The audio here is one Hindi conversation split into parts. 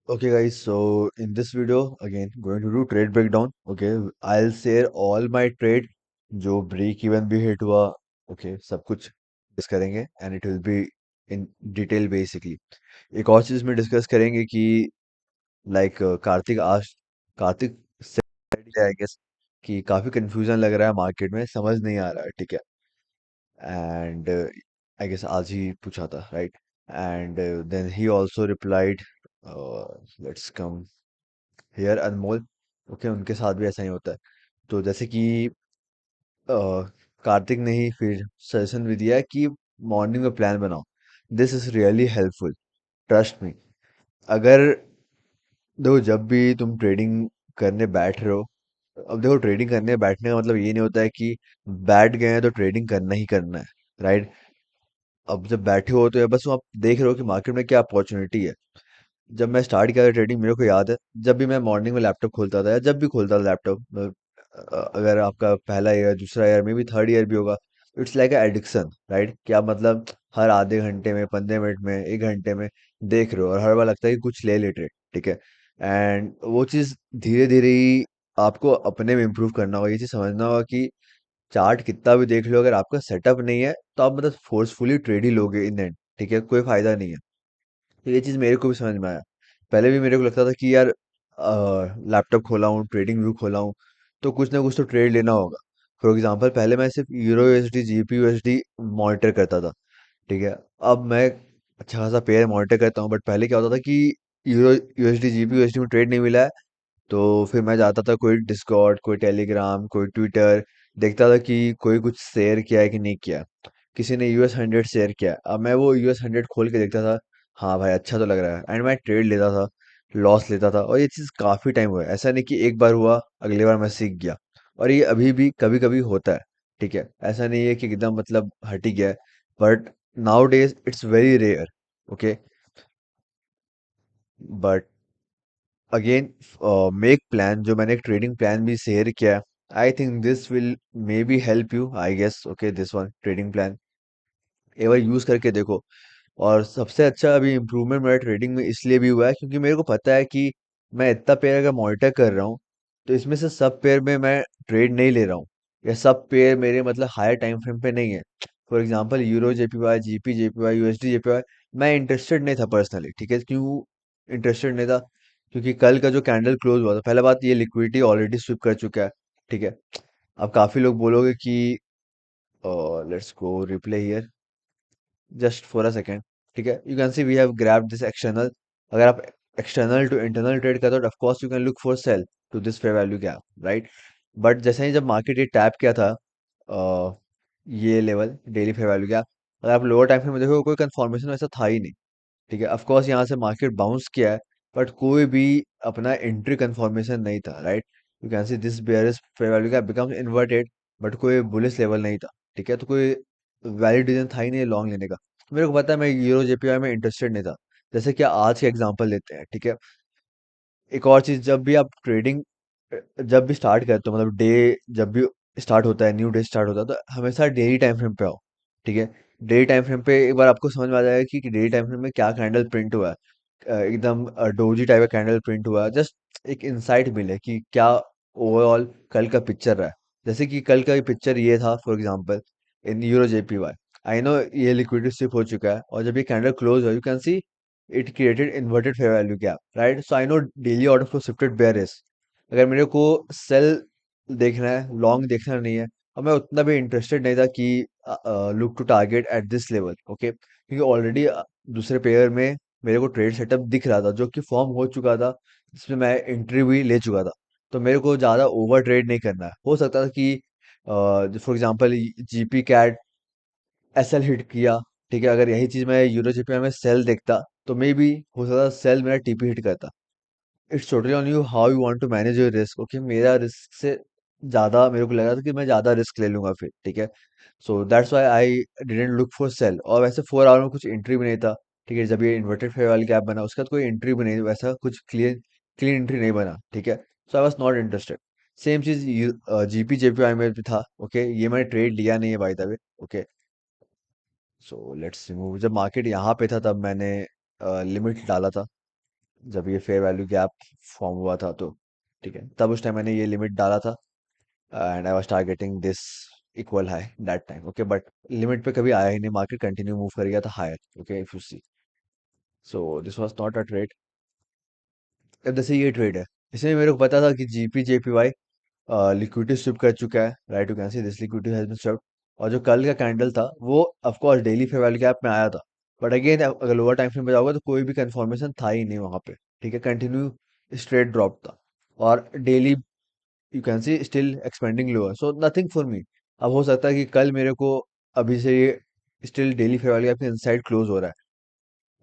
Okay, guys, so in this video, again, going to do trade breakdown. Okay, I'll share all my trade जो ब्रेक इवन भी हिट हुआ. ओके, सब कुछ डिस्कस करेंगे and it will be in detail basically. एक और चीज में डिस्कस करेंगे कि like Kartik said I guess कि काफी कंफ्यूजन लग रहा है मार्केट में, समझ नहीं आ रहा है. ठीक है. एंड आई गेस आज ही पूछा था, right? And then he also replied, let's come here Anmol. Okay, उनके साथ भी ऐसा ही होता है. तो जैसे कि अ, कार्तिक ने ही फिर सजेशन भी दिया है कि मॉर्निंग में प्लान बनाओ. This is really helpful, trust me. अगर देखो, जब भी तुम ट्रेडिंग करने बैठ रहे हो, अब देखो, ट्रेडिंग करने बैठने का मतलब ये नहीं होता है कि बैठ गए हैं तो ट्रेडिंग करना ही करना है, राइट? अब जब बैठे हो तो ये बस आप देख रहे हो कि मार्केट में क्या अपॉर्चुनिटी है. जब मैं स्टार्ट किया था ट्रेडिंग, मेरे को याद है जब भी मैं मॉर्निंग में लैपटॉप खोलता था या जब भी खोलता था लैपटॉप, अगर आपका पहला ईयर, दूसरा year, may be third year भी होगा, इट्स लाइक एडिक्शन, राइट? क्या मतलब, हर आधे घंटे में, 15 मिनट में, 1 घंटे में देख रहे हो और हर बार लगता है कि कुछ ले लेते. ठीक है. एंड वो चीज़ धीरे धीरे ही आपको अपने में इम्प्रूव करना होगा. ये चीज़ समझना होगा कि चार्ट कितना भी देख लो, अगर आपका सेटअप नहीं है तो आप मतलब फोर्सफुली ट्रेड ही लोगे इन एंड. ठीक है, कोई फायदा नहीं है. तो ये चीज़ मेरे को भी समझ में आया. पहले भी मेरे को लगता था कि यार, लैपटॉप खोला हूँ, ट्रेडिंग व्यू खोला हूँ, तो कुछ ना कुछ तो ट्रेड लेना होगा. फॉर एग्जांपल, पहले मैं सिर्फ euro USD, GP USD monitor करता था. ठीक है. अब मैं अच्छा खासा पेयर मॉनिटर करता हूँ, बट पहले क्या होता था कि यूरो यूएसडी, जीपी यूएसडी में ट्रेड नहीं मिला है, तो फिर मैं जाता था कोई डिस्कॉर्ड, कोई टेलीग्राम, कोई ट्विटर, देखता था कि कोई कुछ शेयर किया है कि नहीं किया. किसी ने US 100 शेयर किया, अब मैं वो US 100 खोल के देखता था. हाँ भाई, अच्छा तो लग रहा है, एंड मैं ट्रेड लेता था, लॉस लेता था. और ये चीज़ काफ़ी टाइम हुआ है, ऐसा नहीं कि एक बार हुआ, अगली बार मैं सीख गया. और ये अभी भी कभी कभी होता है. ठीक है, ऐसा नहीं है कि एकदम मतलब हट ही गया है, but nowadays it's very rare. Okay. But again, make plan, जो मैंने एक ट्रेडिंग प्लान भी शेयर किया है, I think this will may be help you, I guess. Okay, this one trading plan एक बार यूज करके देखो. और सबसे अच्छा अभी इम्प्रूवमेंट मेरा ट्रेडिंग में इसलिए भी हुआ है क्योंकि मेरे को पता है कि मैं इतना पेयर अगर मॉनिटर कर रहा हूँ, तो इसमें से सब पेयर में मैं ट्रेड नहीं ले रहा हूँ, या सब पेयर मेरे मतलब हायर टाइम फ्रेम पे नहीं है. For example, euro JPY, GP JPY, USD JPY, मैं इंटरेस्टेड नहीं था पर्सनली. ठीक है, क्यों इंटरेस्टेड नहीं था? क्योंकि कल का जो कैंडल क्लोज हुआ था, पहला बात, ये लिक्विडिटी ऑलरेडी स्विप कर चुका है. ठीक है. अब काफी लोग बोलोगे कि let's go replay here just for a second. ठीक है, you can see we have grabbed this external. अगर आप एक्सटर्नल टू इंटरनल ट्रेड करते हो, of course you can look for sell to this fair value gap, right? But जैसे ही जब मार्केट ये टैप किया था, अ, ये level daily fair value gap, अगर आप लोअर टाइम फ्रेम में देखो, कोई कंफर्मेशन वैसा था ही नहीं. ठीक है, ऑफ कोर्स यहाँ से मार्केट बाउंस किया है, बट कोई भी अपना एंट्री कंफर्मेशन नहीं था, right? You can see this bearish fair value gap becomes inverted, but कोई बुलिश लेवल नहीं था. ठीक है, तो कोई वैलिड रीजन था ही नहीं लॉन्ग लेने का. मेरे को पता है, मैं यूरो जेपीवाई में इंटरेस्टेड नहीं था. जैसे कि आज के एग्जांपल लेते हैं. ठीक है. एक और चीज, जब भी आप ट्रेडिंग जब भी स्टार्ट करते हो, मतलब डे जब भी स्टार्ट होता है, न्यू डे स्टार्ट होता है, तो हमेशा डेली टाइम फ्रेम पे आओ. ठीक है. डेली टाइम फ्रेम पे एक बार आपको समझ में आ जाएगा कि डेली टाइम फ्रेम में क्या कैंडल प्रिंट हुआ है. एकदम डोजी टाइप का कैंडल प्रिंट हुआ है, जस्ट एक इंसाइट मिले कि क्या ओवरऑल कल का पिक्चर रहा है. जैसे कि कल का पिक्चर ये था, for example, in euro JPY, I know ये लिक्विडिटी शिफ्ट हो चुका है, और जब ये कैंडल क्लोज हुआ, you can C it created inverted fair value gap, right? So I know daily order flow shifted bearish. अगर मेरे को सेल देखना है, लॉन्ग देखना नहीं है, और मैं उतना भी इंटरेस्टेड नहीं था कि look to target at this level. Okay, क्योंकि ऑलरेडी दूसरे पेयर में मेरे को ट्रेड सेटअप दिख रहा था जो कि फॉर्म हो चुका था, जिसमें मैं एंट्री भी ले चुका था. तो मेरे को ज़्यादा ओवर ट्रेड नहीं करना है. हो सकता था कि for example GP CAD SL hit किया. ठीक है, अगर यही चीज मैं यूरो जीपीआई में सेल देखता, तो मे बी हो सकता सेल मेरा टीपी हिट करता. It's totally on you how you want to manage your risk. Okay, मेरा रिस्क से ज्यादा मेरे को लगा था कि मैं ज्यादा रिस्क ले लूंगा फिर. ठीक है. So that's why I didn't look for cell. और वैसे 4 आवर में कुछ एंट्री भी नहीं था. ठीक है, जब ये इन्वर्टेड फेयर वाली गैप बना, उसके बाद कोई एंट्री भी नहीं, वैसा कुछ क्लियर क्लीन एंट्री नहीं बना. ठीक है. So I was not interested. Same चीज जीपी जेपीआई में भी था. ओके, ये मैंने ट्रेड लिया नहीं है, by the way. Okay. So let's remove. जब मार्केट यहाँ पे था, तब मैंने लिमिट डाला था. जब ये फेयर वैल्यू गैप फॉर्म हुआ था तो, ठीक है, तब उस टाइम मैंने ये लिमिट डाला था and I was targeting this equal high that time, okay, but limit पे कभी आया ही नहीं, मार्केट कंटिन्यू मूव कर गया था higher, okay, if you see. So this was not a trade. अब जैसे ये ट्रेड है, इसमें मेरे को पता था कि जीपी जेपीवाई लिक्विडिटी स्विप कर चुका है, right, you can see this liquidity has been swept. और जो कल का कैंडल था वो of course daily fair value gap में आया था, बट अगेन अगर लोअर टाइम फ्रेम पे जाओगे तो कोई भी कंफर्मेशन था ही नहीं वहां पे, ठीक है, कंटिन्यू स्ट्रेट ड्रॉप था। और daily you can C still expanding lower, so nothing for me. अब हो सकता है कि कल मेरे को अभी से ये still daily fair value gap के इनसाइड क्लोज हो रहा है।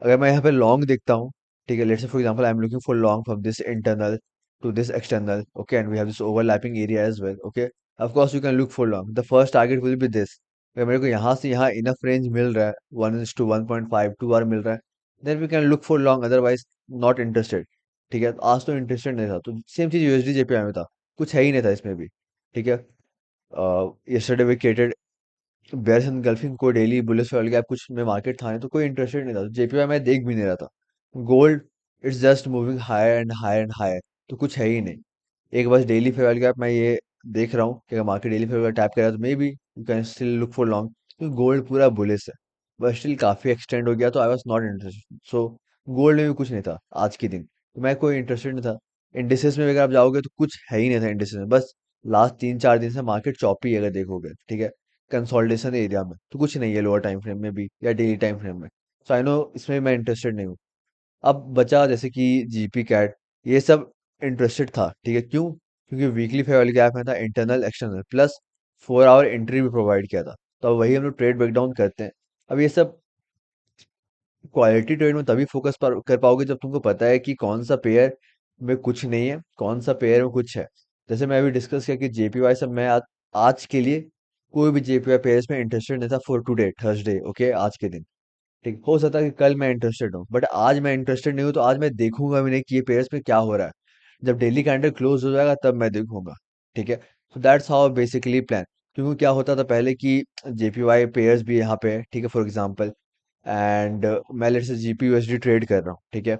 अगर मैं यहाँ पे लॉन्ग देखता हूँ, ठीक है, let's say for example I am looking for long from this internal to this external, okay, and we have this overlapping area as well, okay, of course you can look for long, the first target will be this. अगर मेरे को यहाँ से यहाँ इनफ रेंज मिल रहा है, 1:1.5 2 आर मिल रहा है, then we can look for long, otherwise not interested. ठीक है, तो आज तो इंटरेस्टेड नहीं था, तो सेम चीज यूएसडी जेपीआई में था, कुछ है ही नहीं था इसमें भी, ठीक है। Yesterday we created bears engulfing, कोई डेली बुलिश ऑयल गैप कुछ में मार्केट था नहीं, तो कोई इंटरेस्टेड नहीं था, जेपीवाई मैं देख भी नहीं रहा था। Gold it's just moving higher and higher and higher, तो कुछ है ही नहीं। एक बस डेली फेयर वैल्यू गैप मैं ये देख रहा हूँ कि अगर market daily fair value tap करेगा तो may be you can still look for long, क्योंकि गोल्ड पूरा बुलिश है, बट स्टिल काफी एक्सटेंड हो गया, तो आई was not interested. So gold में भी कुछ नहीं था आज के दिन, तो मैं कोई इंटरेस्टेड नहीं था। इंडिसेस में अगर आप जाओगे तो कुछ है ही नहीं था इंडिसेस में, बस लास्ट 3-4 दिन से मार्केट चौपी है अगर देखोगे, ठीक है, कंसोलिडेशन एरिया में तो कुछ नहीं है, लोअर टाइम फ्रेम में भी या डेली टाइम फ्रेम में। सो आई नो इसमें मैं इंटरेस्टेड नहीं हूँ। अब बचा जैसे कि जीपी कैट, ये सब इंटरेस्टेड था, ठीक है, क्यों, क्योंकि वीकली फेयर वाली गैप में था, internal external plus 4 hour entry भी प्रोवाइड किया था, तो अब वही हम लोग ट्रेड ब्रेकडाउन करते हैं। अब ये सब क्वालिटी ट्रेड में तभी फोकस कर पाओगे जब तुमको पता है कि कौन सा पेयर में कुछ नहीं है, कौन सा पेयर में कुछ है। जैसे मैं अभी डिस्कस किया कि जेपीवाई सब मैं आज के लिए कोई भी जेपीवाई पेयर्स में इंटरेस्टेड नहीं था फॉर टुडे थर्सडे, ओके, आज के दिन। ठीक, हो सकता है कि कल मैं इंटरेस्टेड हूँ, बट आज मैं इंटरेस्टेड नहीं हूँ, तो आज मैं देखूंगा भी नहीं कि ये पेयर्स में क्या हो रहा है। जब डेली कैंडल क्लोज हो जाएगा तब मैं देखूंगा, ठीक है। So that's how basically plan. क्योंकि क्या होता था पहले कि जेपीवाई पेयर्स भी यहाँ पे है, ठीक है, फॉर एग्जांपल, एंड मैं let's say GP USD trade कर रहा हूँ, ठीक है।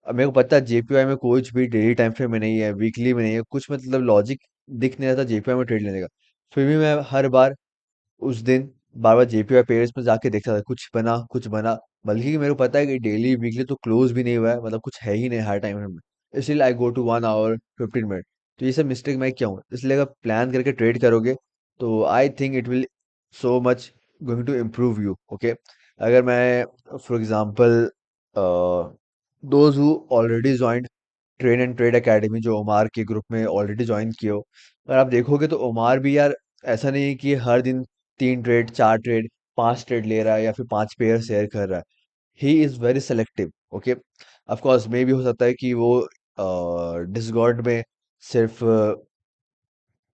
अब मेरे को पता है जेपीवाई में कुछ भी डेली टाइम फ्रेम में नहीं है, वीकली में नहीं है, कुछ मतलब लॉजिक दिख नहीं रहा था जेपीवाई में ट्रेड लेने का। फिर भी मैं हर बार उस दिन बार बार जेपीवाई पेयर्स में जाके देखता था, कुछ बना कुछ बना, बल्कि मेरे को पता है कि डेली वीकली तो क्लोज भी नहीं हुआ है, मतलब कुछ है ही नहीं हर टाइम में, इसलिए आई गो टू 1 आवर 15 मिनट। तो ये सब मिस्टेक मैं क्या हूँ, इसलिए अगर प्लान करके ट्रेड करोगे तो I think it will so much going to improve you, okay. अगर मैं for example those who already joined trade and trade academy, जो ओमार के ग्रुप में ऑलरेडी ज्वाइन किए हो, अगर आप देखोगे तो ओमार भी यार ऐसा नहीं है कि हर दिन 3 ट्रेड 4 ट्रेड 5 ट्रेड ले रहा है या फिर 5 पेयर शेयर कर रहा है। He is very selective, okay. Of course मे भी हो सकता है कि वो डिसकॉर्ड में सिर्फ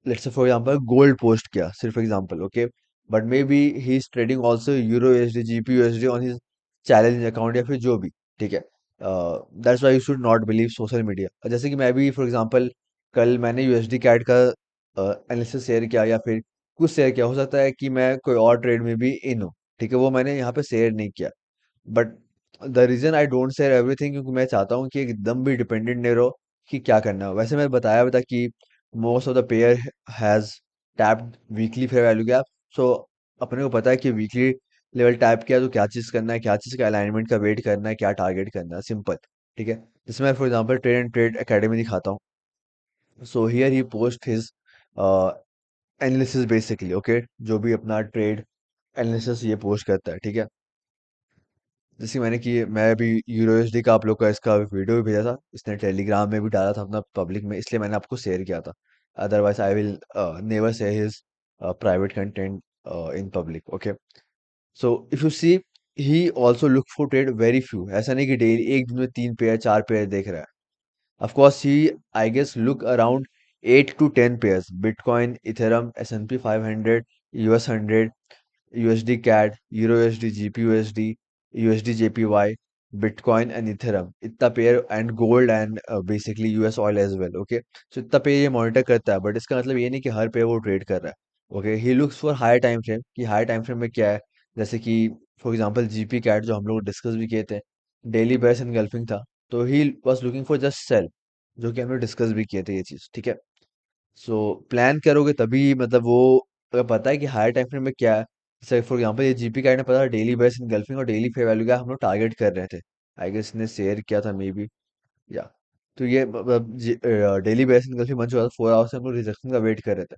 let's say for example gold post किया, सिर्फ example, okay, but may be he is trading also euro USD GP USD on his challenge account या फिर जो भी, ठीक है। That's why you should not believe social media. जैसे कि मैं भी फॉर एग्जांपल कल मैंने यूएसडी कैट का एनालिसिस शेयर किया या फिर कुछ शेयर किया, हो सकता है कि मैं कोई और ट्रेड में भी इन हूँ, ठीक है, वो मैंने यहाँ पे शेयर नहीं किया, but the reason I don't share everything, क्योंकि मैं चाहता हूँ कि एकदम भी डिपेंडेंट नहीं रहो कि क्या करना है। वैसे मैं बताया भी था कि most of the pair has tapped weekly fair value gap, so अपने को पता है कि वीकली लेवल टैप किया तो क्या चीज करना है, क्या चीज का अलाइनमेंट का वेट करना है, क्या टारगेट करना है, सिंपल, ठीक है। जैसे मैं for example trade and trade academy दिखाता हूँ, so here he post his analysis basically, okay, जो भी अपना ट्रेड एनालिसिस ये पोस्ट करता है, ठीक है। जैसे मैंने कि मैं अभी यूरोएसडी का आप लोग का इसका वीडियो भी भेजा था, इसने टेलीग्राम में भी डाला था अपना पब्लिक में, इसलिए मैंने आपको शेयर किया था। Otherwise I will never share his private content in public, okay. So if you see, he also look for trade very few, ऐसा नहीं कि डेली एक दिन में 3 पेयर 4 पेयर देख रहा है। Of course, he, I guess, look around 8 to 10 pairs: Bitcoin, Ethereum, S&P 500, US 100, USD CAD, Euro USD, GP USD, USD JPY, Bitcoin and Ethereum. इतना pair and gold and basically US oil as well, okay. So इतना पेयर ये मॉनिटर करता है, बट इसका मतलब ये नहीं कि हर पेयर वो ट्रेड कर रहा है, okay. He looks for higher time frame, कि हायर टाइम फ्रेम में क्या है। जैसे कि फॉर एग्जांपल जीपी कैट जो हम लोग डिस्कस भी किए थे, डेली बेयर्स एंगल्फिंग था, तो he was looking for just sell, जो कि हमने डिस्कस भी किए थे ये चीज़, ठीक है। सो प्लान करोगे तभी मतलब वो, अगर पता है कि हायर टाइम फ्रेम में क्या है, जैसे फॉर एग्जांपल ये जीपी का ने पता डेली बेस इनगल्फिंग और डेली फेयर वैल्यू का हम लोग टारगेट कर रहे थे, आई गेस ने शेयर किया था मे बी, या तो ये मतलब डेली बेस इनगल्फिंग बन चुका था, 4 आवर्स से हम लोग रिजेक्शन का वेट कर रहे थे।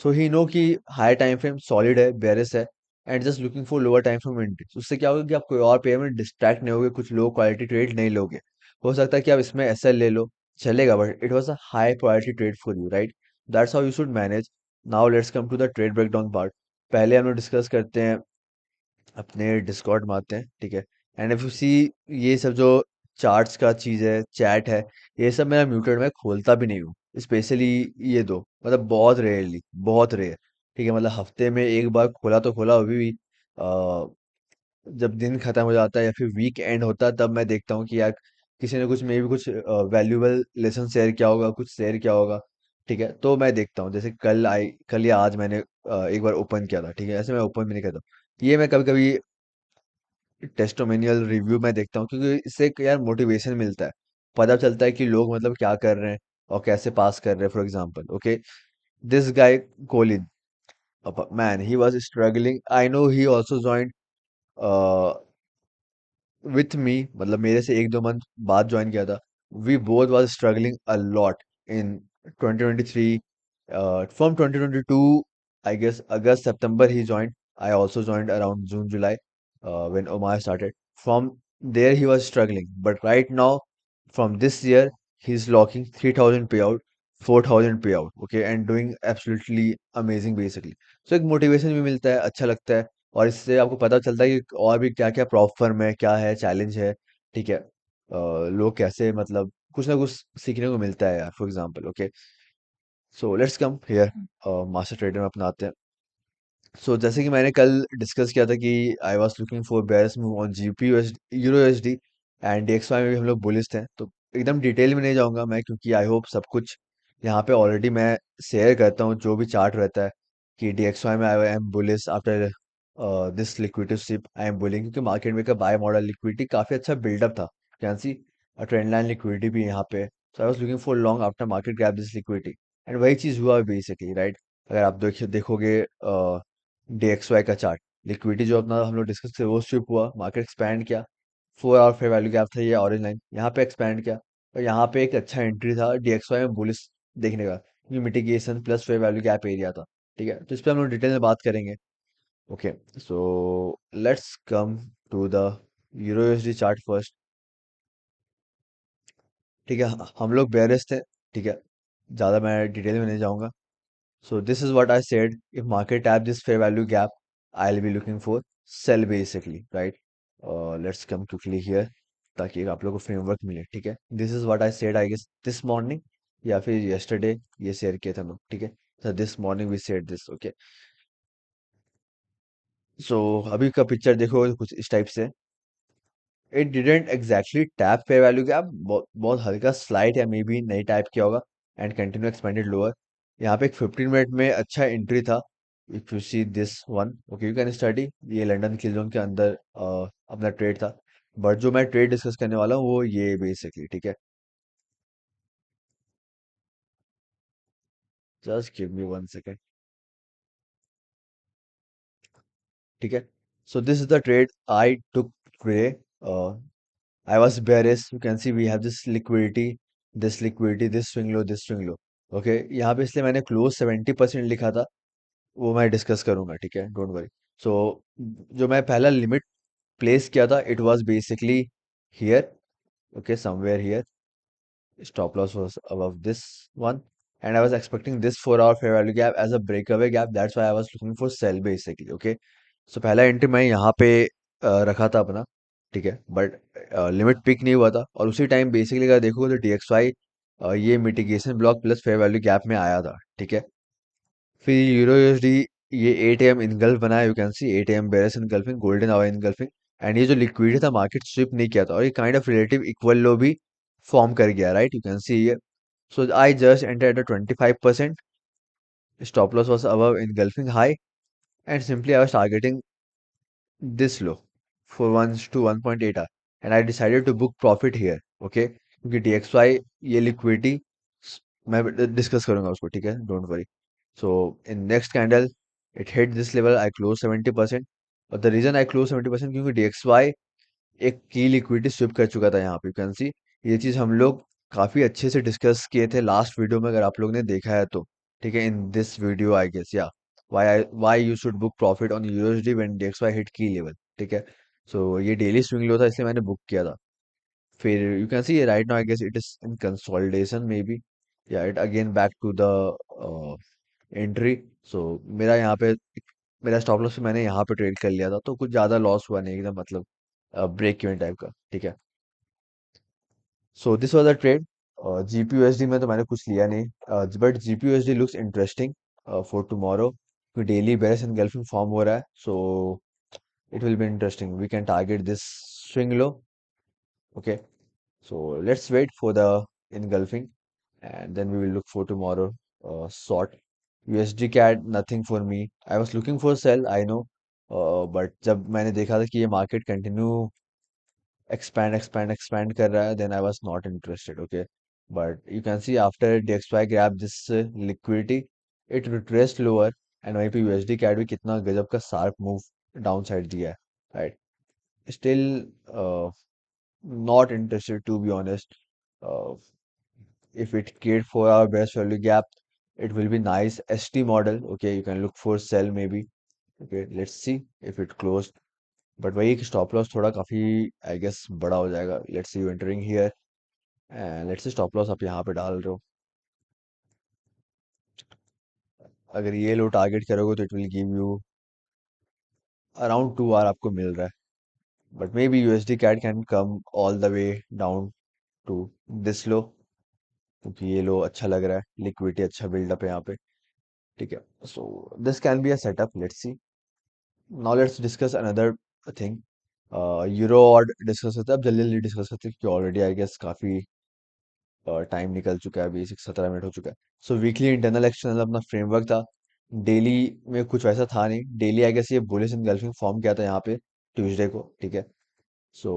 सो ही नो कि हायर टाइम फ्रेम सॉलिड है, बेरिश है, and just looking for lower time frame entry. उससे क्या होगा कि आप कोई और पेयर में डिस्ट्रैक्ट नहीं होगे, कुछ लो क्वालिटी ट्रेड नहीं लोगे। हो सकता है कि आप इसमें एसएल ले लो, चलेगा, but it was a high priority trade for you, right? That's how you should manage. Now let's come to the trade breakdown part. पहले हम लोग डिस्कस करते हैं, अपने डिस्कॉर्ड में आते हैं, ठीक है। एंड इफ यू सी, ये सब जो चार्ट्स का चीज़ है, चैट है, ये सब मेरा म्यूटेड, मैं खोलता भी नहीं हूँ, स्पेशली ये दो, मतलब बहुत रेयरली, बहुत रेयर, ठीक है। मतलब हफ्ते में एक बार खोला तो खोला, अभी भी जब दिन खत्म हो जाता है या फिर वीक एंड होता है, तब मैं देखता हूँ कि यार किसी ने कुछ मे भी कुछ वैल्यूएबल लेसन शेयर किया होगा, कुछ शेयर किया होगा, ठीक है। तो मैं देखता हूँ, जैसे कल या आज मैंने एक बार ओपन किया था, ठीक है। ऐसे मैं ओपन भी नहीं करता, ये मैं कभी कभी टेस्टोमेनियल रिव्यू में देखता हूँ, क्योंकि इससे एक यार मोटिवेशन मिलता है, पता चलता है कि लोग मतलब क्या कर रहे हैं और कैसे पास कर रहे हैं। For example, okay, this guy Colin, man, he was struggling, I know he also joined with me, मतलब मेरे से 1-2 मंथ बाद ज्वाइन किया था। We both was struggling a lot in 2023, from 2022, I guess August September he joined, I also joined around June July, when Omar started. From there he was struggling, but right now from this year he's locking 3000 payout, 4000 payout, okay, and doing absolutely amazing basically. So एक मोटिवेशन भी मिलता है, अच्छा लगता है, और इससे आपको पता चलता है कि और भी क्या क्या प्रॉप फर्म है, क्या है चैलेंज है, ठीक है। लोग कैसे, मतलब कुछ ना कुछ सीखने को मिलता है यार, for example, okay. So let's come here, master trader में अपना आते हैं। सो जैसे कि मैंने कल डिस्कस किया था कि I was looking for bears move on GB euro USD and DXY में भी हम लोग बुलिश थे, तो एकदम डिटेल में नहीं जाऊंगा मैं, क्योंकि आई होप सब कुछ यहाँ पे ऑलरेडी मैं शेयर करता हूँ, जो भी चार्ट रहता है कि डीएक्सवाई में I am bullish after this liquidity ship, I am bulling, क्योंकि मार्केट में का बाय मॉडल लिक्विडिटी काफी अच्छा बिल्डअप था, can see trend line liquidity भी यहाँ पे। So I was looking for long after market grab this liquidity, and वही चीज हुआ बेसिकली, राइट? अगर आप देखोगे डीएक्सवाई का चार्ट, लिक्विडिटी जो अपना हम लोग डिस्कस किया वो स्विप हुआ, मार्केट एक्सपैंड किया, 4 आवर फेयर वैल्यू गैप था, ये ऑरेंज लाइन यहाँ पे एक्सपैंड किया, और यहाँ पे एक अच्छा एंट्री था डीएक्सवाई में बुलिस देखने का, क्योंकि mitigation plus fair value gap area था, ठीक है। तो इस पे हम लोग डिटेल में बात करेंगे, okay. So let's come to the euro USD chart first, ठीक है। हम लोग बेयरिश थे, ठीक है, ज़्यादा मैं डिटेल में नहीं जाऊंगा। So this is what I said. If market tap this fair value gap, I'll be looking for sell basically, right? Let's come quickly here, ताकि आप लोगों को फ्रेमवर्क मिले, ठीक है। This is what I said, I guess this morning या फिर yesterday ये शेयर किया था हम लोग, ठीक है। So this morning we said this, okay. So अभी का पिक्चर देखो कुछ इस टाइप से, it didn't exactly tap fair value gap, बहुत बहुत हल्का स्लाइड या मे बी नहीं टैप किया होगा, एंड कंटिन्यू एक्सपेंडेड लोअर। यहाँ पे एक 15 मिनट में अच्छा एंट्री था, if you see this one, okay, you can study, ये लंदन किल जोन के अंदर अपना ट्रेड था, बट जो मैं ट्रेड डिस्कस करने वाला हूँ वो ये बेसिकली, ठीक है। जस्ट गिव मी 1 सेकेंड, ठीक है। So this is the trade I took today, I was bearish. You can see we have this liquidity, this swing low, this swing low. Okay, यहाँ पे इसलिए मैंने क्लोज 70% लिखा था, वो मैं डिस्कस करूंगा, ठीक है, डोंट वरी। सो जो मैं पहला लिमिट प्लेस किया था, it was basically here, okay, somewhere here, stop loss was above this one, and I was expecting this 4 hour fair value gap as a breakaway gap, that's why I was looking for sell basically, okay. So पहला एंट्री मैं यहाँ पे रखा था अपना, ठीक है, बट लिमिट पिक नहीं हुआ था, और उसी टाइम बेसिकली अगर देखोगे तो डीएक्सवाई ये mitigation block plus fair value gap में आया था, ठीक है। फिर यूरो यूएसडी ये 8 am इनगल्फ बनाया, you can see 8 am bearish engulfing, golden hour engulfing, and ये जो लिक्विड था मार्केट स्विप नहीं किया था, और ये kind of relative equal low भी फॉर्म कर गया, राइट, यू कैन सी ये। So I just enter at 25%, stop loss was above engulfing high, and simply I was targeting this low for 1 to 1.8 hour, and I decided to book profit here, okay, क्योंकि DXY ये लिक्विडिटी मैं डिस्कस करूंगा उसको, ठीक है, don't worry. So in next candle it hit this level, I close 70%। और द रीजन आई क्लोज 70% क्योंकि DXY एक की लिक्विडिटी स्विप कर चुका था यहाँ पे, यू कैन सी। ये चीज हम लोग काफी अच्छे से डिस्कस किए थे लास्ट वीडियो में, अगर आप लोग ने देखा है तो, ठीक है, in this video I guess, या why you should book profit on USD when DXY hit key level, ठीक है। सो ये डेली स्विंग लो था, इसलिए मैंने बुक किया था। फिर you can see right now I guess it is in consolidation may be, या it again back to the entry. So मेरा यहाँ पे मेरा स्टॉप लॉस मैंने यहाँ पे ट्रेड कर लिया था, तो कुछ ज्यादा लॉस हुआ नहीं, एकदम मतलब ब्रेक इवन टाइप का, ठीक है। So this was a trade. GPUSD में तो मैंने कुछ लिया नहीं, but GPUSD looks interesting for tomorrow, daily bearish engulfing form हो रहा है, so it will be interesting, we can target this swing low, okay. So let's wait for the engulfing, and then we will look for tomorrow short. USD CAD nothing for me. I was looking for sell, I know, but जब मैंने देखा था कि ये मार्केट कंटिन्यू expand कर रहा है, then I was not interested, okay. But you can see after DXY grabbed this liquidity, it retraced lower, and वहीं पे USD CAD भी कितना गजब का शार्प मूव डाउन साइड दिया है, right? Still uh, not interested to be honest. Uh, if it catered for our best value gap, it will be nice ST model, okay, you can look for sell maybe, okay, let's see if it closed। but वही कि stop loss थोड़ा काफी I guess बड़ा हो जाएगा, let's see you entering here, and let's see stop loss आप यहाँ पे डाल रहे हो, अगर ये लो टारगेट करोगे तो it will give you around 2 hour आपको मिल रहा है, but maybe USD CAD can come all the way down to this low, क्योंकि ये लो अच्छा लग रहा है, लिक्विडिटी अच्छा बिल्डअप है यहाँ पे, ठीक है। So this can be a setup, let's see. Now let's discuss another thing. Euro और डिस्कस करते हैं, अब जल्दी जल्दी डिस्कस करते हैं क्योंकि ऑलरेडी आई गेस काफी टाइम निकल चुका है, अभी 17 मिनट हो चुका है। सो वीकली इंटरनल एक्सटर्नल अपना फ्रेमवर्क था, डेली में कुछ वैसा था नहीं, डेली आई गेस ये बुलिश एंगल्फिंग फॉर्म किया था यहाँ पे ट्यूसडे को, ठीक है। So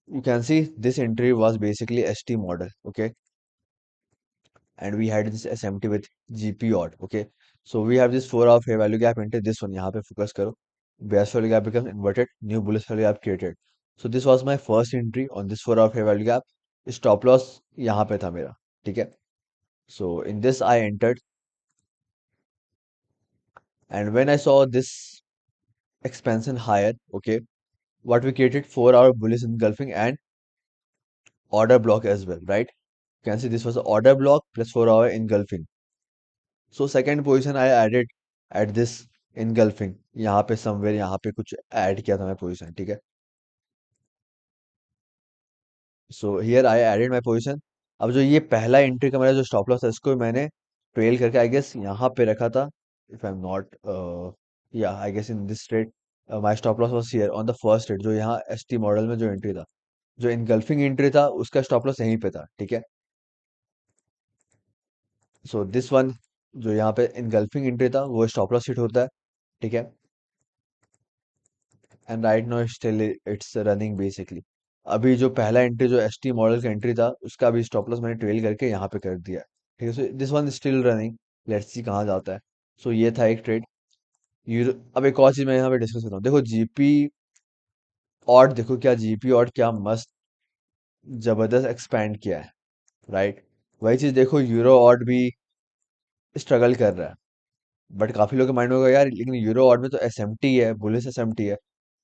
you can see this entry was basically ST model, okay, and we had this SMT with GP odd, okay। So we have this 4 hour fair value gap into this one, यहाँ पे focus करो, bearish value gap becomes inverted, new bullish value gap created। So this was my first entry on this 4 hour fair value gap, stop loss यहाँ पे था मेरा, ठीक है। So in this I entered, and when I saw this expansion higher, okay, what we created 4 hour bullish engulfing and order block as well, right? You can see this was the order block plus 4 hour engulfing। So second position I added at this engulfing, यहाँ पे समवेयर यहाँ पे कुछ ऐड किया था मैं पोजीशन, ठीक है। So here I added my position. अब जो ये पहला एंट्री का मेरा जो स्टॉप लॉस है, इसको मैंने ट्रेल करके आई गेस यहाँ पे रखा था, इफ आई एम नॉट, या I guess in this trade my stop loss was here on the first trade, जो यहाँ ST मॉडल में जो एंट्री था, जो इनगल्फिंग एंट्री था उसका स्टॉप लॉस यहीं पे था, ठीक है। सो दिस वन, जो यहाँ पे इनगल्फिंग एंट्री था वो स्टॉप लॉस हिट होता है, ठीक है। And right now still it's running basically. अभी जो पहला एंट्री जो ST मॉडल का एंट्री था, उसका अभी स्टॉप लॉस मैंने ट्रेल करके यहाँ पे कर दिया है, ठीक है। So this one still running, let's see कहाँ जाता है। सो ये था एक ट्रेड। यूरो, अब एक और चीज मैं यहाँ पे डिस्कस करता हूँ, देखो GP और देखो क्या GP और क्या मस्त जबरदस्त एक्सपैंड किया है, राइट। वही चीज देखो यूरो और भी स्ट्रगल कर रहा है, बट काफी लोगों के माइंड में होगा यार लेकिन यूरो और में तो SMT है, बुलिश SMT है,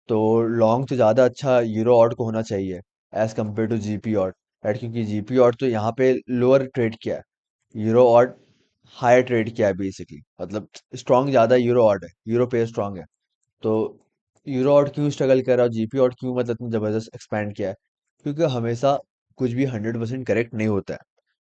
तो लॉन्ग तो ज़्यादा अच्छा यूरो ऑड को होना चाहिए as compare to GP AUD, right, क्योंकि GP ऑड तो यहाँ पे लोअर ट्रेड किया है, यूरो ऑड हायर ट्रेड किया है बेसिकली, मतलब स्ट्रॉन्ग ज़्यादा यूरो ऑड है, यूरो पे स्ट्रॉन्ग है। तो यूरो ऑड क्यों स्ट्रगल कर रहा है और GP ऑड क्यों मतलब इतना जबरदस्त एक्सपैंड किया है, क्योंकि हमेशा कुछ भी 100% करेक्ट नहीं होता है,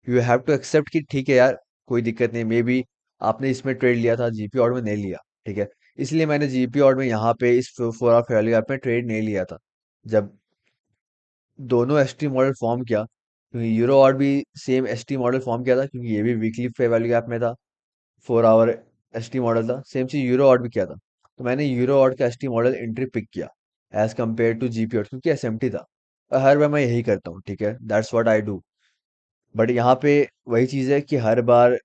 यू हैव टू एक्सेप्ट कि ठीक है यार, कोई दिक्कत नहीं, मे बी आपने इसमें ट्रेड लिया था GP ऑड में नहीं लिया, ठीक है। इसलिए मैंने GP ऑड में यहाँ पे इस 4 ऑफ वैल्यू गैप में ट्रेड नहीं लिया था, जब दोनों ST मॉडल फॉर्म किया, क्योंकि यूरो ऑड भी सेम ST मॉडल फॉर्म किया था, क्योंकि ये भी वीकली फेयर वैल्यू गैप में था, 4 आवर ST मॉडल था, सेम चीज यूरो ऑड भी किया था। तो मैंने यूरो ऑड का ST मॉडल एंट्री पिक किया as compare to GP AUD, क्योंकि SMT था। हर बार मैं यही करता हूँ, ठीक है, that's what I do. But यहाँ पे वही चीज़ है कि हर बार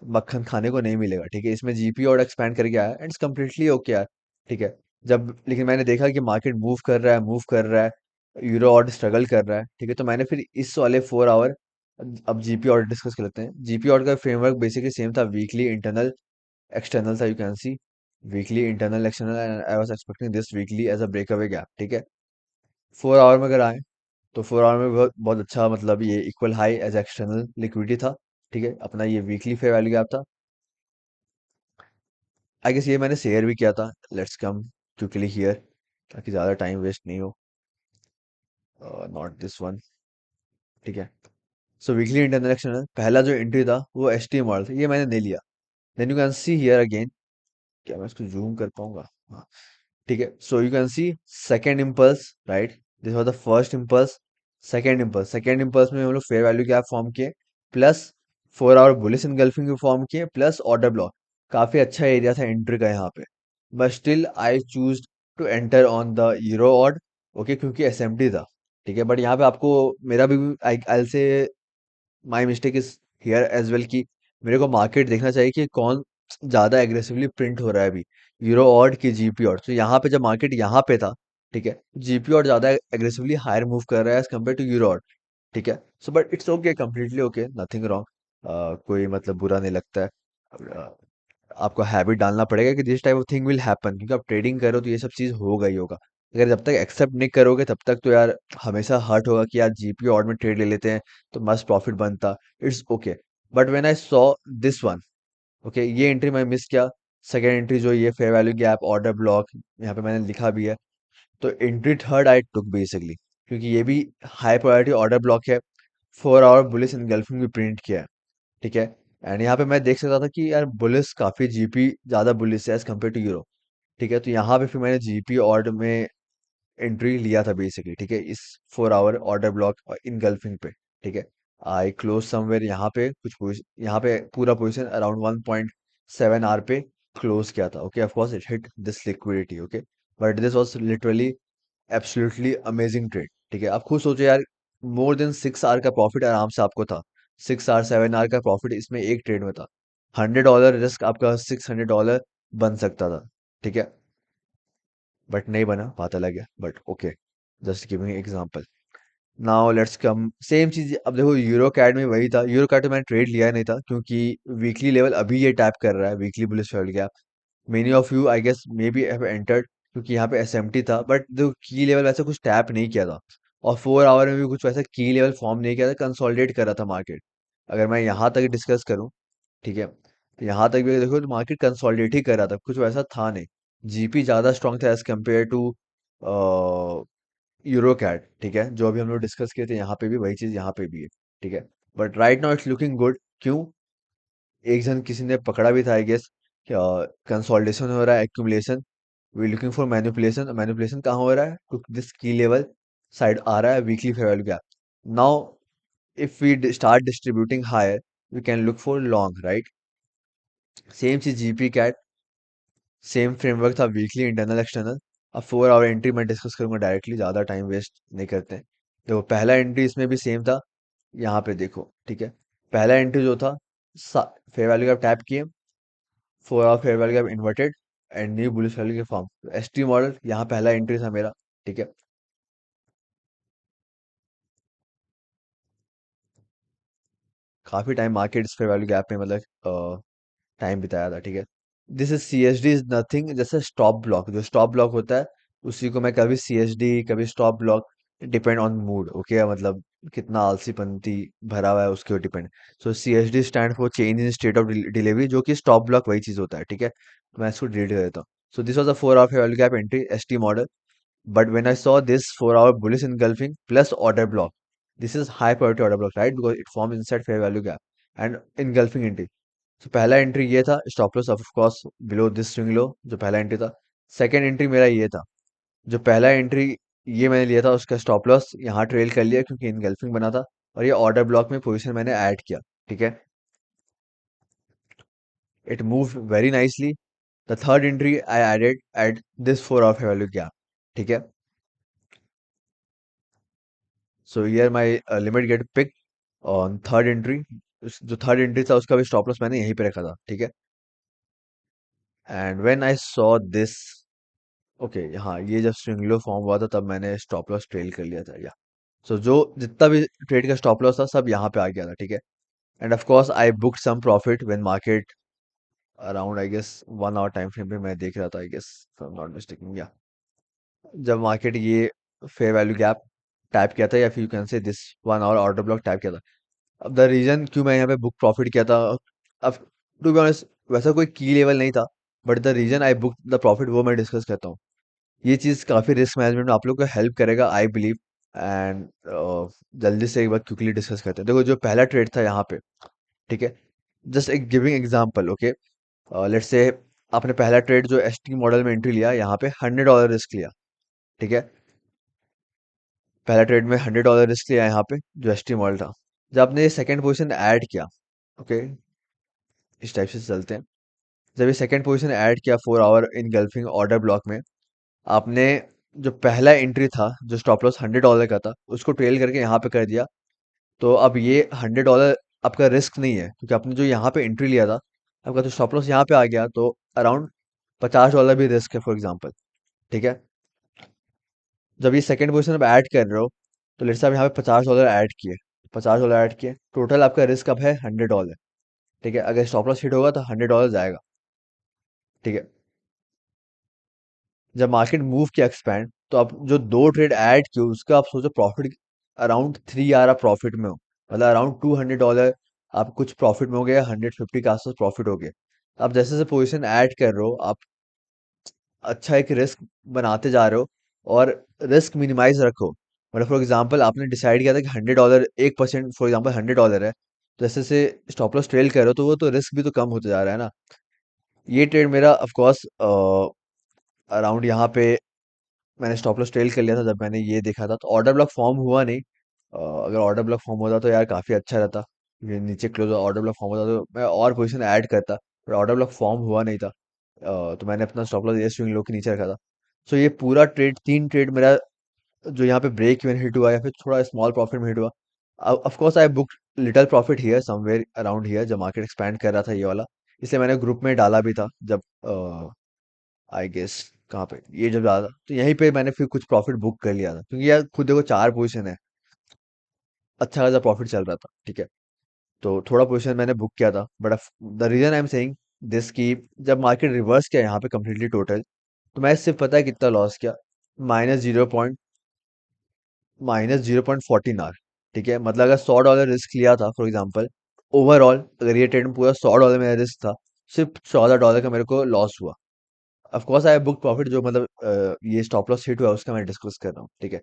मक्खन खाने को नहीं मिलेगा, ठीक है, इसमें जीपी और एक्सपैंड करके आया एंड इट्स कम्प्लीटली ओके यार, ठीक है। जब लेकिन मैंने देखा कि मार्केट मूव कर रहा है, यूरो और स्ट्रगल कर रहा है, ठीक है, तो मैंने फिर इस वाले 4 आवर, अब जीपी और डिस्कस कर लेते हैं। जीपी और का फ्रेमवर्क बेसिकली सेम था, वीकली इंटरनल एक्सटर्नल था, you can see weekly internal external, and I was expecting this weekly as a breakaway gap, ठीक है। 4 आवर में अगर आए तो 4 आवर में बहुत बहुत अच्छा, मतलब ये equal high as external liquidity था, ठीक है, अपना ये वीकली फेयर वैल्यू गैप था। आई गेस ये मैंने शेयर भी किया था, लेट्स कम क्विकली हियर, ताकि ज़्यादा टाइम वेस्ट नहीं हो। नॉट दिस वन, ठीक है। सो वीकली इंटरनेशनल पहला जो एंट्री था वो एस टी मॉडल था, ये मैंने नहीं लिया। Then you can see here again, क्या मैं इसको जूम कर पाऊंगा? हाँ, ठीक है। So you can see second impulse, right, this was the first impulse. Second impulse में हम लोग फेयर वैल्यू गैप फॉर्म किए, प्लस 4 आवर बुलिश इनगल्फिंग भी फॉर्म किए, प्लस ऑर्डर ब्लॉक। काफी अच्छा एरिया था एंट्री का यहाँ पे, but still I choose to enter on the euro odd, okay, क्योंकि एसएमटी था, ठीक है। बट यहाँ पे आपको मेरा भी I say my mistake is here as well, कि मेरे को मार्केट देखना चाहिए कि कौन ज्यादा एग्रेसिवली प्रिंट हो रहा है अभी, यूरो ऑड की जीपी ऑड। तो यहाँ पे जब मार्केट यहाँ पे था, ठीक है, जीपी ऑड ज्यादा एग्रेसिवली हायर मूव कर रहा है as compare to euro AUD, ठीक है। So but it's okay, completely okay, nothing wrong, कोई मतलब बुरा नहीं लगता है। अ, आपको हैबिट डालना पड़ेगा कि this type of thing will happen, क्योंकि आप ट्रेडिंग करो तो ये सब चीज होगा ही होगा। अगर जब तक एक्सेप्ट नहीं करोगे तब तक तो यार हमेशा हर्ट होगा कि यार जीपी ऑड में ट्रेड ले लेते हैं तो मस्त प्रॉफिट बनता। It's okay, but when I saw this one, okay, ये एंट्री मैं मिस किया। सेकेंड एंट्री जो ये fair value gap order block, यहाँ पे मैंने लिखा भी है, तो एंट्री थर्ड आई टुक बेसिकली, क्योंकि ये भी हाई प्रायोरिटी ऑर्डर ब्लॉक है, 4 आवर बुलिस इनगल्फिंग भी प्रिंट किया है, ठीक है। एंड यहाँ पे मैं देख सकता था कि यार बुलिस काफी जीपी ज्यादा बुलिस है एज कम्पेयर टू यूरो, ठीक है। तो यहाँ पे फिर मैंने जीपी ऑर्डर में एंट्री लिया था बेसिकली, ठीक है, इस 4 आवर ऑर्डर ब्लॉक इनगल्फिंग पे, ठीक है। आई क्लोज समवेयर यहाँ पे कुछ पोजिशन, यहाँ पे पूरा पोजिशन अराउंड 1.7 आवर पे क्लोज किया था, okay. Of course it hit this liquidity, okay, but this was literally absolutely amazing trade, ठीक है। आप खुद सोचो यार, मोर देन 6 आवर का प्रॉफिट आराम से आपको था, 6 आवर 7 आवर का प्रॉफिट इसमें एक ट्रेड में था। $100 रिस्क, आपका $600 बन सकता था, ठीक है, बट नहीं बना, बात अलग है, but okay, just giving example. Now let's come same चीज, अब देखो यूरो कैड में वही था, यूरो कैड तो मैंने ट्रेड लिया नहीं था क्योंकि वीकली लेवल अभी ये टैप कर रहा है, वीकली बुलिश लेवल गया। Many of you I guess may be have entered, क्योंकि यहाँ पे एसएमटी था, बट जो की लेवल वैसे कुछ टैप नहीं किया था, और 4 आवर में भी कुछ वैसा की लेवल फॉर्म नहीं किया था, कंसोलिडेट कर रहा था मार्केट। अगर मैं यहाँ तक डिस्कस करूँ, ठीक है, तो यहाँ तक भी देखो तो मार्केट कंसोलिडेट ही कर रहा था, कुछ वैसा था नहीं। जीपी ज्यादा स्ट्रांग था as compare to euro CAD, ठीक है, जो अभी हम लोग डिस्कस किए थे, यहाँ पे भी वही चीज यहाँ पे भी है, ठीक है। But right now it's looking good, क्यों? एक जन किसी ने पकड़ा भी था आई गेस, कंसोलिडेशन हो रहा है, accumulation, we looking for manipulation. Manipulation कहाँ हो रहा है? To this key level side आ रहा है, weekly fair value gap. Now if we start distributing higher, we can look for long, right. Same चीज जीपी कैट, सेम फ्रेमवर्क था, वीकली इंटरनल एक्सटर्नल। अब 4 आवर एंट्री मैं डिस्कस करूंगा डायरेक्टली, ज्यादा टाइम वेस्ट नहीं करते हैं। देखो पहला एंट्री इसमें भी सेम था, यहाँ पे देखो, ठीक है। पहला एंट्री जो था, फेयर वैल्यू का टैप किए, 4 आवर फेयर वैल्यू का inverted and new bullish value के फॉर्म, एसटी मॉडल, यहाँ पहला एंट्री था मेरा, ठीक है। काफी टाइम मार्केट इस फेयर वैल्यू गैप में, मतलब टाइम बिताया था, ठीक है। This is C H D is nothing, जैसे स्टॉप ब्लॉक, जो स्टॉप ब्लॉक होता है उसी को मैं कभी सी एच डी कभी stop block, depend on mood, okay, मतलब कितना आलसीपंती भरा हुआ है उसके ऊपर depend. So C H D stand for change in state of delivery, जो कि स्टॉप ब्लॉक वही चीज होता है, ठीक है। तो मैं इसको डिलीट कर देता हूँ। So this was a 4 hour value gap entry, S T model. But when I saw this 4 hour bullish engulfing plus order block, this is high priority order block, right? Because it forms inside fair value gap and engulfing entry. So पहला एंट्री ये था, stop loss of course below this swing लो, जो पहला एंट्री था। सेकंड एंट्री मेरा ये था, जो पहला एंट्री ये मैंने लिया था, उसका स्टॉप लॉस यहाँ ट्रेल कर लिया क्योंकि इनगल्फिंग बना था, और ये ऑर्डर ब्लॉक में पोजीशन मैंने ऐड किया, ठीक है। It move very nicely. The third entry I added at this 4 hour value gap, ठीक है। So here my limit get pick on third entry. जो थर्ड एंट्री था उसका भी स्टॉप लॉस मैंने यहीं पे रखा था, ठीक है। And when I saw this, okay, हाँ, ये जब स्विंग लो फॉर्म हुआ था तब मैंने स्टॉप लॉस ट्रेल कर लिया था, या सो जो जितना भी ट्रेड का स्टॉप लॉस था सब यहाँ पे आ गया था, ठीक है। End of course I book some profit when market around, I guess 1 hour time frame पे मैं देख रहा था, I guess if I am not mistaken, या जब मार्केट ये फेयर वैल्यू गैप टाइप किया था, या फिर you can say this 1 hour order block type किया था। अब द रीजन क्यों मैं यहाँ पे बुक प्रॉफिट किया था, अब टू बी ऑनेस्ट वैसा कोई की लेवल नहीं था, but the reason I book the profit वो मैं डिस्कस करता हूँ। ये चीज़ काफ़ी रिस्क मैनेजमेंट में आप लोग को हेल्प करेगा, आई बिलीव। एंड जल्दी से एक बार क्विकली डिस्कस करते हैं। देखो, जो पहला ट्रेड था यहाँ पे, ठीक है, जस्ट एक giving example, okay. Let's say आपने पहला ट्रेड जो एसटी मॉडल में एंट्री लिया, यहाँ पे $100 रिस्क लिया, ठीक है। पहला ट्रेड में $100 रिस्क लिया यहाँ पे, जो एसटी मॉडल था। जब आपने ये सेकंड पोजीशन ऐड किया, ओके, इस टाइप से चलते हैं। जब ये सेकंड पोजीशन ऐड किया 4 आवर इनगल्फिंग ऑर्डर ब्लॉक में, आपने जो पहला एंट्री था जो स्टॉप लॉस $100 का था उसको ट्रेल करके यहाँ पे कर दिया। तो अब ये $100 आपका रिस्क नहीं है, क्योंकि आपने जो यहाँ पे एंट्री लिया था, आपका तो स्टॉप लॉस यहाँ पे आ गया, तो अराउंड $50 भी रिस्क है, फॉर एग्जाम्पल, ठीक है। जब ये सेकंड पोजीशन आप ऐड कर रहे हो, तो लेट्स से आप यहाँ पे $50 ऐड किए, $50 ऐड किए, टोटल आपका रिस्क अब है $100, ठीक है। अगर स्टॉप लॉस हिट होगा तो $100 जाएगा, ठीक है। जब मार्केट मूव किया एक्सपैंड, तो आप जो दो ट्रेड ऐड किए उसका आप सोचो प्रॉफिट अराउंड 3 आ रहा प्रॉफिट में हो, मतलब अराउंड $200 आप कुछ प्रॉफिट में हो गया, 150 के आसपास प्रॉफिट हो गया। आप जैसे जैसे पोजीशन ऐड कर रहे हो, आप अच्छा एक रिस्क बनाते जा रहे हो, और रिस्क मिनिमाइज रखो। मतलब फॉर एग्जांपल आपने डिसाइड किया था कि $100, 1% फॉर एग्जांपल $100 है, तो जैसे जैसे स्टॉप लॉस ट्रेल कर रहे हो तो वो तो रिस्क भी तो कम होते जा रहा है ना। ये ट्रेड मेरा ऑफ कोर्स अराउंड यहाँ पे मैंने स्टॉप लॉस ट्रेल कर लिया था जब मैंने ये देखा था, तो ऑर्डर ब्लॉक फॉर्म हुआ नहीं। अगर ऑर्डर ब्लॉक फॉर्म होता तो यार काफ़ी अच्छा रहता, ये नीचे क्लोज ऑर्डर ब्लॉक फॉर्म होता तो मैं और पोजीशन ऐड करता, पर ऑर्डर ब्लॉक फॉर्म हुआ नहीं था। तो मैंने अपना स्टॉप लॉस ये स्विंग लो के नीचे रखा था। सो ये पूरा ट्रेड, तीन ट्रेड मेरा जो यहाँ पे ब्रेक इवन हिट हुआ या फिर थोड़ा स्मॉल प्रॉफिट में हिट हुआ। Of course I book little profit here somewhere around here, जब मार्केट एक्सपैंड कर रहा था ये वाला, इसलिए मैंने ग्रुप में डाला भी था, जब आई गेस कहाँ पे ये जब ज्यादा, तो यहीं पे मैंने फिर कुछ प्रॉफिट बुक कर लिया था, क्योंकि यार खुद देखो चार पोजीशन है, अच्छा खासा प्रॉफिट चल रहा था, ठीक है। तो थोड़ा पोजीशन मैंने बुक किया था, but the reason I am saying this की जब मार्केट रिवर्स किया यहाँ पे कम्प्लीटली टोटल, तो मैं सिर्फ पता है कितना लॉस किया, -0.14 आर, ठीक है। मतलब अगर $100 रिस्क लिया था फॉर एग्जांपल, ओवरऑल अगर ये ट्रेड में पूरा $100 मेरा रिस्क था, सिर्फ $14 का मेरे को लॉस हुआ। Of course I book profit, जो मतलब ये स्टॉप लॉस हिट हुआ उसका मैं डिस्कस कर रहा हूँ, ठीक है।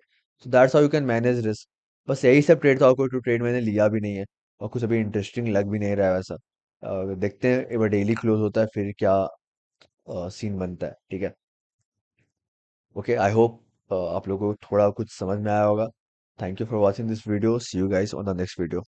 So that's how you can manage risk. बस यही सब ट्रेड था, और कोई ट्रेड मैंने लिया भी नहीं है, और कुछ अभी इंटरेस्टिंग लग भी नहीं रहा है वैसा। देखते हैं एक बार डेली क्लोज होता है फिर क्या सीन बनता है, ठीक है। ओके, आई होप आप लोगों को थोड़ा कुछ समझ में आया होगा। Thank you for watching this video, see you guys on the next video.